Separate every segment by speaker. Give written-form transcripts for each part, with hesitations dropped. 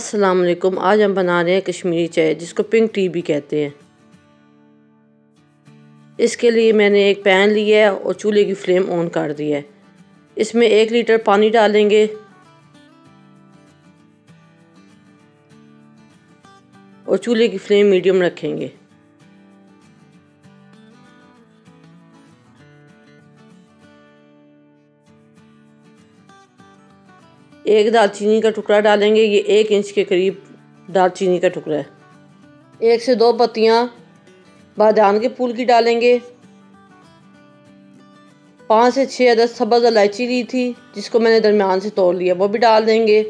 Speaker 1: अस्सलाम वालेकुम। आज हम बना रहे हैं कश्मीरी चाय, जिसको पिंक टी भी कहते हैं। इसके लिए मैंने एक पैन लिया है और चूल्हे की फ्लेम ऑन कर दी है। इसमें 1 लीटर पानी डालेंगे और चूल्हे की फ्लेम मीडियम रखेंगे। एक दालचीनी का टुकड़ा डालेंगे, ये 1 इंच के करीब दालचीनी का टुकड़ा है। 1 से 2 पत्तियां बादाम के फूल की डालेंगे। 5 से 6 अदद सब्ज़ इलायची ली थी, जिसको मैंने दरमियान से तोड़ लिया, वो भी डाल देंगे।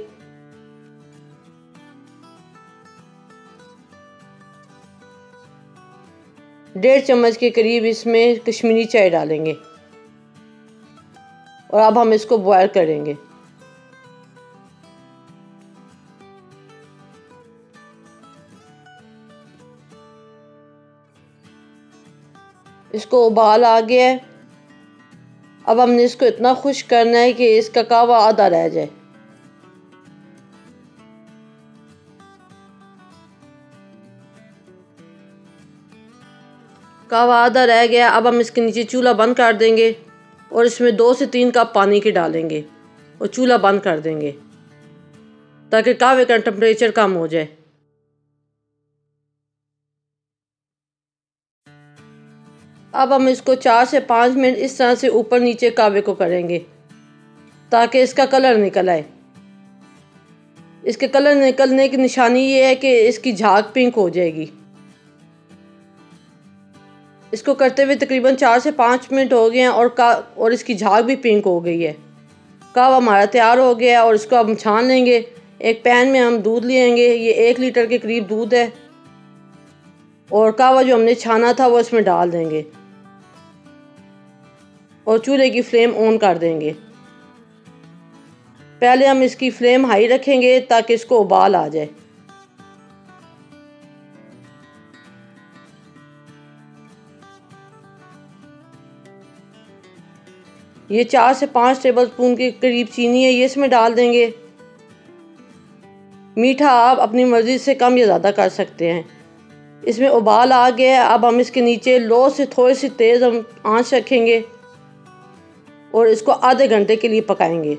Speaker 1: डेढ़ चम्मच के करीब इसमें कश्मीरी चाय डालेंगे और अब हम इसको बॉयल करेंगे। इसको उबाल आ गया है। अब हमने इसको इतना खुश्क करना है कि इसका कावा आधा रह जाए। कावा आधा रह गया। अब हम इसके नीचे चूल्हा बंद कर देंगे और इसमें 2 से 3 कप पानी के डालेंगे और चूल्हा बंद कर देंगे ताकि कावे का टेम्परेचर कम हो जाए। अब हम इसको 4 से 5 मिनट इस तरह से ऊपर नीचे कावे को करेंगे ताकि इसका कलर निकल आए। इसके कलर निकलने की निशानी ये है कि इसकी झाग पिंक हो जाएगी। इसको करते हुए तकरीबन 4 से 5 मिनट हो गए हैं और इसकी झाग भी पिंक हो गई है। कावा हमारा तैयार हो गया है और इसको अब हम छान लेंगे। एक पैन में हम दूध लेंगे, ये 1 लीटर के करीब दूध है और कावा जो हमने छाना था वो इसमें डाल देंगे और चूल्हे की फ्लेम ऑन कर देंगे। पहले हम इसकी फ्लेम हाई रखेंगे ताकि इसको उबाल आ जाए। ये 4 से 5 टेबलस्पून के करीब चीनी है, ये इसमें डाल देंगे। मीठा आप अपनी मर्ज़ी से कम या ज़्यादा कर सकते हैं। इसमें उबाल आ गया है। अब हम इसके नीचे लो से थोड़ी सी तेज़ हम आंच रखेंगे और इसको आधे घंटे के लिए पकाएंगे।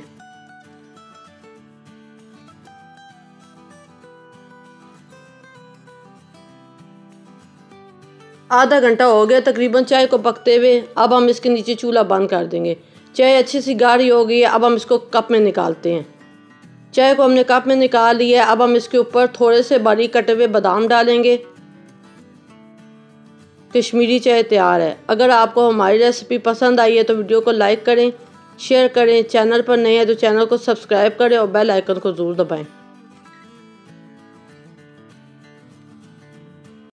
Speaker 1: आधा घंटा हो गया तकरीबन चाय को पकते हुए। अब हम इसके नीचे चूल्हा बंद कर देंगे। चाय अच्छी सी गाढ़ी हो गई है। अब हम इसको कप में निकालते हैं। चाय को हमने कप में निकाल लिया है। अब हम इसके ऊपर थोड़े से बारीक कटे हुए बादाम डालेंगे। कश्मीरी चाय तैयार है। अगर आपको हमारी रेसिपी पसंद आई है तो वीडियो को लाइक करें, शेयर करें। चैनल पर नए हैं तो चैनल को सब्सक्राइब करें और बेल आइकन को ज़रूर दबाएं।